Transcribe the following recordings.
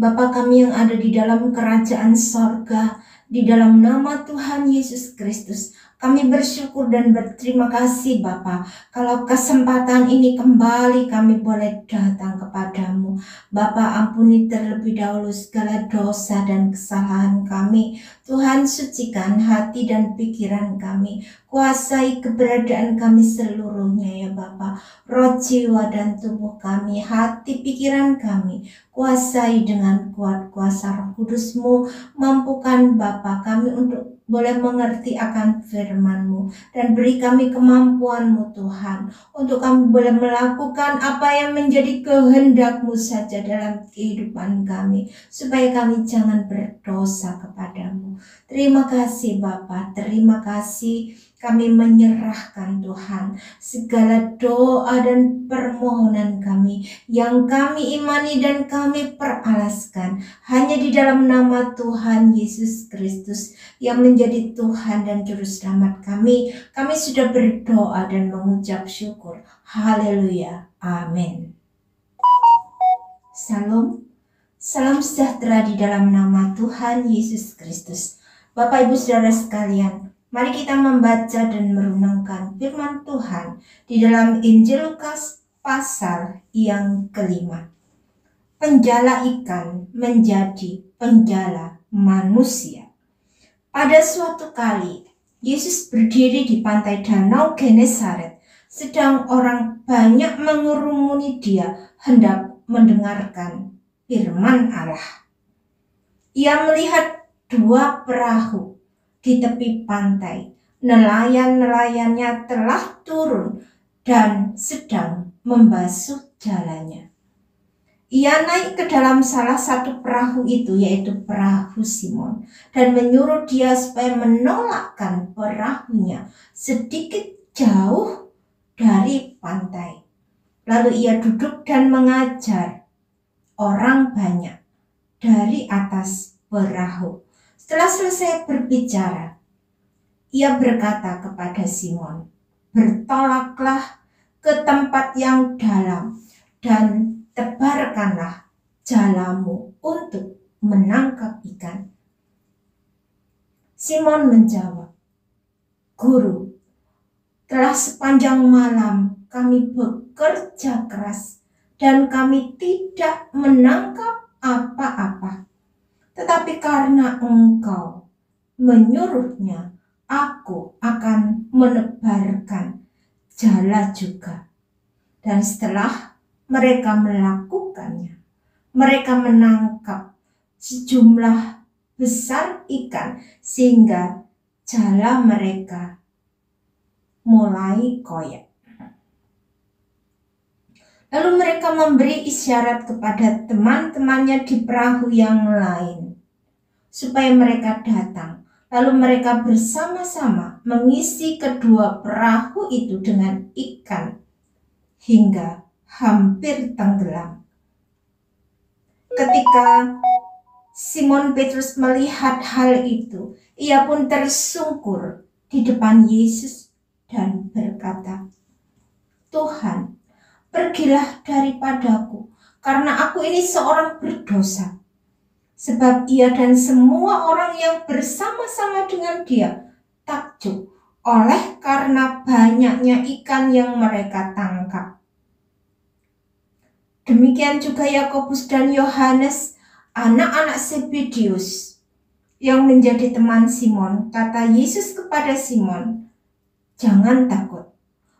Bapa kami yang ada di dalam kerajaan sorga, di dalam nama Tuhan Yesus Kristus, kami bersyukur dan berterima kasih Bapa, kalau kesempatan ini kembali kami boleh datang kepadamu. Bapa, ampuni terlebih dahulu segala dosa dan kesalahan kami. Tuhan, sucikan hati dan pikiran kami. Kuasai keberadaan kami seluruhnya ya Bapa. Roh, jiwa dan tubuh kami, hati pikiran kami, kuasai dengan kuat kuasa Roh Kudus-Mu. Mampukan Bapa kami untuk boleh mengerti akan firman-Mu, dan beri kami kemampuan-Mu Tuhan, untuk kami boleh melakukan apa yang menjadi kehendak-Mu saja dalam kehidupan kami, supaya kami jangan berdosa kepadamu. Terima kasih Bapa, terima kasih. Kami menyerahkan Tuhan segala doa dan permohonan kami yang kami imani dan kami peralaskan hanya di dalam nama Tuhan Yesus Kristus yang menjadi Tuhan dan Juru Selamat kami. Kami sudah berdoa dan mengucap syukur. Haleluya. Amin. Salam. Salam sejahtera di dalam nama Tuhan Yesus Kristus. Bapak Ibu Saudara sekalian, mari kita membaca dan merenungkan firman Tuhan di dalam Injil Lukas pasal yang kelima. Penjala ikan menjadi penjala manusia. Pada suatu kali, Yesus berdiri di pantai Danau Genesaret, sedang orang banyak mengurumuni dia hendak mendengarkan firman Allah. Ia melihat dua perahu di tepi pantai. Nelayan-nelayannya telah turun dan sedang membasuh jalannya. Ia naik ke dalam salah satu perahu itu, yaitu perahu Simon, dan menyuruh dia supaya menolakkan perahunya sedikit jauh dari pantai. Lalu ia duduk dan mengajar orang banyak dari atas perahu. Setelah selesai berbicara, ia berkata kepada Simon, "Bertolaklah ke tempat yang dalam dan tebarkanlah jalamu untuk menangkap ikan." Simon menjawab, "Guru, telah sepanjang malam kami bekerja keras dan kami tidak menangkap apa-apa. Tetapi karena Engkau menyuruhnya, aku akan menebarkan jala juga." Dan setelah mereka melakukannya, mereka menangkap sejumlah besar ikan sehingga jala mereka mulai koyak. Lalu mereka memberi isyarat kepada teman-temannya di perahu yang lain supaya mereka datang. Lalu mereka bersama-sama mengisi kedua perahu itu dengan ikan hingga hampir tenggelam. Ketika Simon Petrus melihat hal itu, ia pun tersungkur di depan Yesus dan berkata, "Tuhan, pergilah daripadaku, karena aku ini seorang berdosa." Sebab ia dan semua orang yang bersama-sama dengan dia takjub oleh karena banyaknya ikan yang mereka tangkap. Demikian juga Yakobus dan Yohanes, anak-anak Zebedeus, yang menjadi teman Simon. Kata Yesus kepada Simon, "Jangan takut.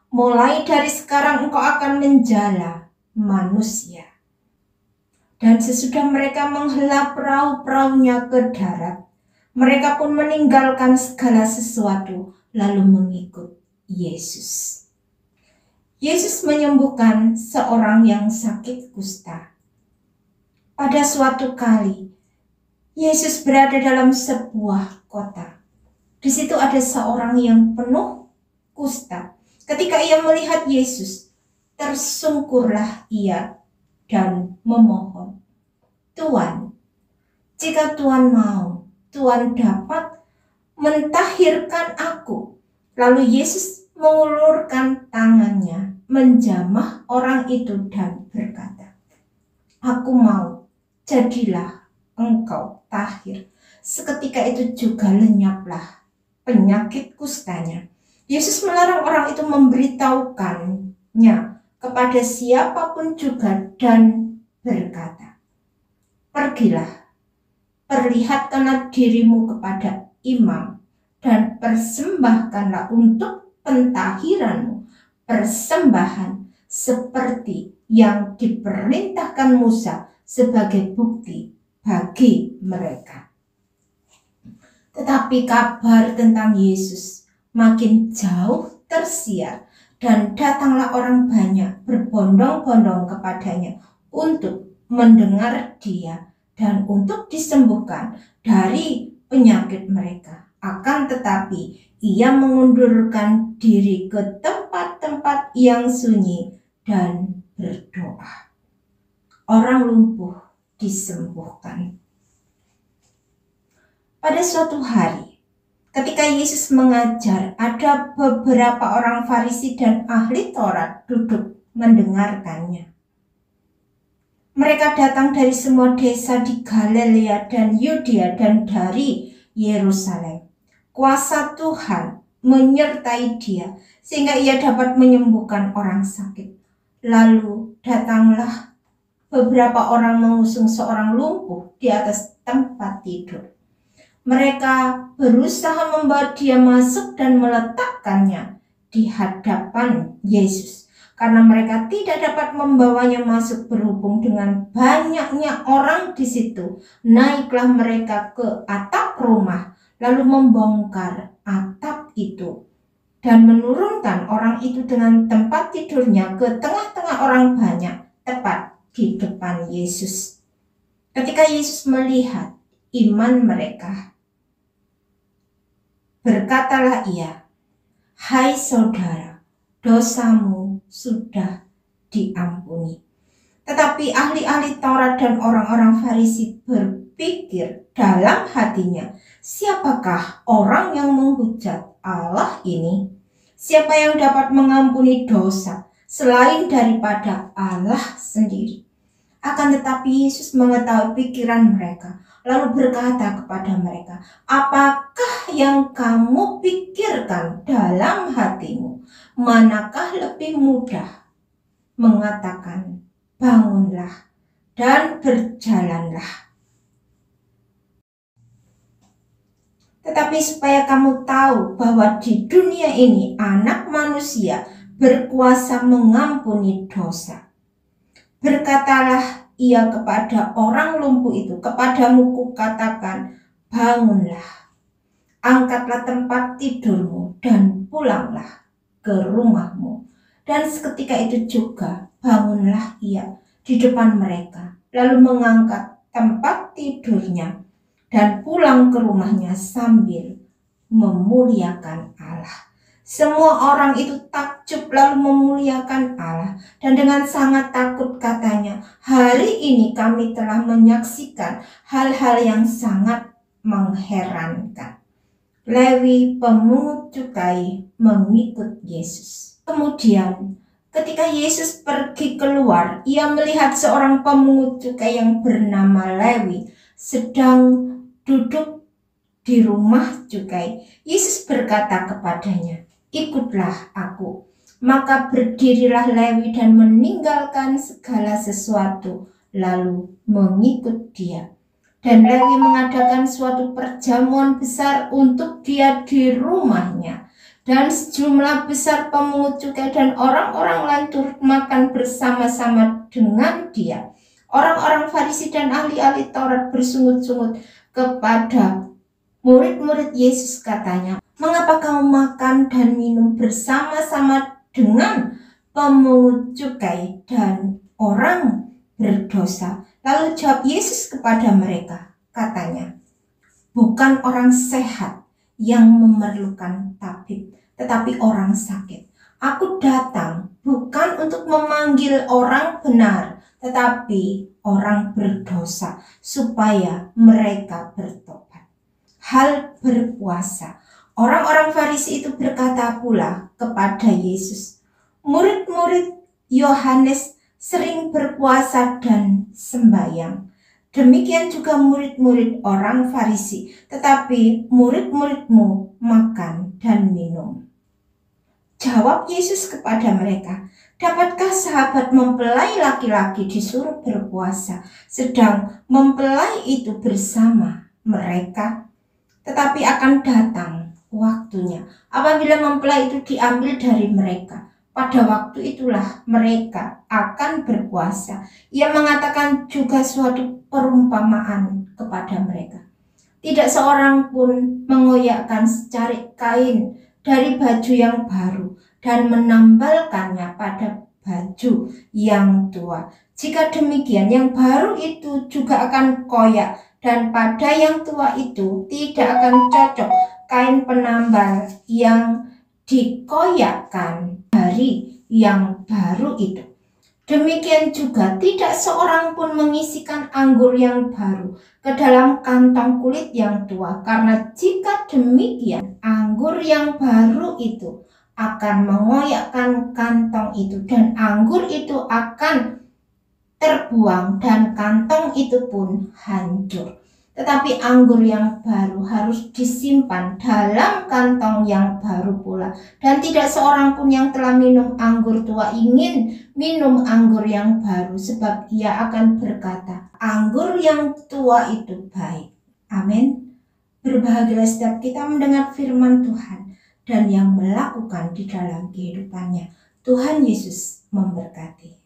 Mulai dari sekarang engkau akan menjala manusia." Dan sesudah mereka menghela perahu-perahunya ke darat, mereka pun meninggalkan segala sesuatu lalu mengikut Yesus. Yesus menyembuhkan seorang yang sakit kusta. Pada suatu kali, Yesus berada dalam sebuah kota. Di situ ada seorang yang penuh kusta. Ketika ia melihat Yesus, tersungkurlah ia dan memohon, "Tuan, jika Tuan mau, Tuan dapat mentahirkan aku." Lalu Yesus mengulurkan tangannya, menjamah orang itu dan berkata, "Aku mau, jadilah engkau tahir. Seketika itu juga lenyaplah penyakit kustanya. Yesus melarang orang itu memberitahukannya kepada siapapun juga dan berkata, pergilah, perlihatkanlah dirimu kepada imam dan persembahkanlah untuk pentahiranmu persembahan seperti yang diperintahkan Musa sebagai bukti bagi mereka. Tetapi kabar tentang Yesus makin jauh tersiar dan datanglah orang banyak berbondong-bondong kepadanya untuk mendengar dia dan untuk disembuhkan dari penyakit mereka. Akan tetapi ia mengundurkan diri ke tempat-tempat yang sunyi dan berdoa. Orang lumpuh disembuhkan. Pada suatu hari, ketika Yesus mengajar, ada beberapa orang Farisi dan ahli Taurat duduk mendengarkannya. Mereka datang dari semua desa di Galilea dan Yudea dan dari Yerusalem. Kuasa Tuhan menyertai dia sehingga ia dapat menyembuhkan orang sakit. Lalu datanglah beberapa orang mengusung seorang lumpuh di atas tempat tidur. Mereka berusaha membawa dia masuk dan meletakkannya di hadapan Yesus. Karena mereka tidak dapat membawanya masuk berhubung dengan banyaknya orang di situ. Naiklah mereka ke atap rumah, lalu membongkar atap itu dan menurunkan orang itu dengan tempat tidurnya ke tengah-tengah orang banyak, tepat di depan Yesus. Ketika Yesus melihat iman mereka, berkatalah ia, "Hai saudara, dosamu sudah diampuni." Tetapi ahli-ahli Taurat dan orang-orang Farisi berpikir dalam hatinya, siapakah orang yang menghujat Allah ini? Siapa yang dapat mengampuni dosa selain daripada Allah sendiri? Akan tetapi Yesus mengetahui pikiran mereka, lalu berkata kepada mereka, "Apakah yang kamu pikirkan dalam hatimu? Manakah lebih mudah mengatakan, bangunlah dan berjalanlah? Tetapi supaya kamu tahu bahwa di dunia ini Anak Manusia berkuasa mengampuni dosa." Berkatalah ia kepada orang lumpuh itu, "Kepadamu kukatakan, bangunlah, angkatlah tempat tidurmu dan pulanglah ke rumahmu." Dan seketika itu juga bangunlah ia di depan mereka, lalu mengangkat tempat tidurnya dan pulang ke rumahnya sambil memuliakan Allah. Semua orang itu takjub lalu memuliakan Allah, dan dengan sangat takut katanya, "Hari ini kami telah menyaksikan hal-hal yang sangat mengherankan." Lewi pemungut cukai mengikut Yesus. Kemudian ketika Yesus pergi keluar, ia melihat seorang pemungut cukai yang bernama Lewi sedang duduk di rumah cukai. Yesus berkata kepadanya, "Ikutlah aku." Maka berdirilah Lewi dan meninggalkan segala sesuatu, lalu mengikut dia. Dan Lewi mengadakan suatu perjamuan besar untuk dia di rumahnya. Dan sejumlah besar pemungut cukai dan orang-orang lain turut makan bersama-sama dengan dia. Orang-orang Farisi dan ahli-ahli Taurat bersungut-sungut kepada murid-murid Yesus, katanya, "Mengapa kamu makan dan minum bersama-sama dengan pemungut cukai dan orang berdosa?" Lalu jawab Yesus kepada mereka, katanya, "Bukan orang sehat yang memerlukan tabib, tetapi orang sakit. Aku datang bukan untuk memanggil orang benar, tetapi orang berdosa, supaya mereka bertobat." Hal berpuasa. Orang-orang Farisi itu berkata pula kepada Yesus, "Murid-murid Yohanes sering berpuasa dan sembahyang, Demikian juga murid-murid orang Farisi, tetapi murid-muridmu makan dan minum. Jawab Yesus kepada mereka, dapatkah sahabat mempelai laki-laki disuruh berpuasa, sedang mempelai itu bersama mereka? Tetapi akan datang waktunya apabila mempelai itu diambil dari mereka. Pada waktu itulah mereka akan berpuasa. Ia mengatakan juga suatu perumpamaan kepada mereka. Tidak seorang pun mengoyakkan secarik kain dari baju yang baru dan menambalkannya pada baju yang tua. Jika demikian, yang baru itu juga akan koyak, dan pada yang tua itu tidak akan cocok kain penambal yang dikoyakkan dari yang baru itu. Demikian juga tidak seorang pun mengisikan anggur yang baru ke dalam kantong kulit yang tua, karena jika demikian anggur yang baru itu akan mengoyakkan kantong itu, dan anggur itu akan terbuang dan kantong itu pun hancur. Tetapi anggur yang baru harus disimpan dalam kantong yang baru pula. Dan tidak seorang pun yang telah minum anggur tua ingin minum anggur yang baru, sebab ia akan berkata, anggur yang tua itu baik. Amin. Berbahagialah setiap kita mendengar firman Tuhan dan yang melakukan di dalam kehidupannya. Tuhan Yesus memberkati.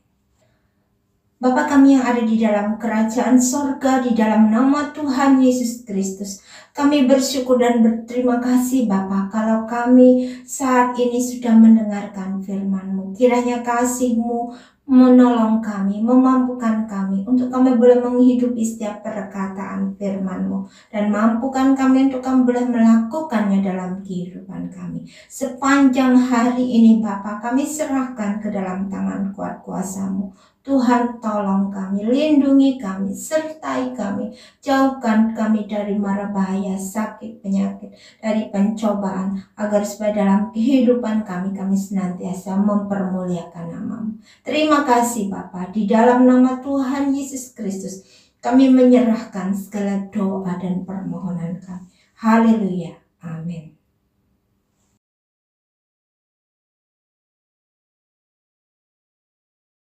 Bapa kami yang ada di dalam kerajaan sorga, di dalam nama Tuhan Yesus Kristus, kami bersyukur dan berterima kasih Bapa, kalau kami saat ini sudah mendengarkan firman-Mu. Kiranya kasih-Mu menolong kami, memampukan kami untuk kami boleh menghidupi setiap perkataan firman-Mu, dan mampukan kami untuk kami boleh melakukannya dalam kehidupan kami. Sepanjang hari ini Bapa, kami serahkan ke dalam tangan kuat kuasa-Mu. Tuhan, tolong kami, lindungi kami, sertai kami, jauhkan kami dari mara bahaya, sakit, penyakit, dari pencobaan, agar supaya dalam kehidupan kami senantiasa mempermuliakan nama-Mu. Terima kasih Bapa, di dalam nama Tuhan Yesus Kristus kami menyerahkan segala doa dan permohonan kami. Haleluya, amin.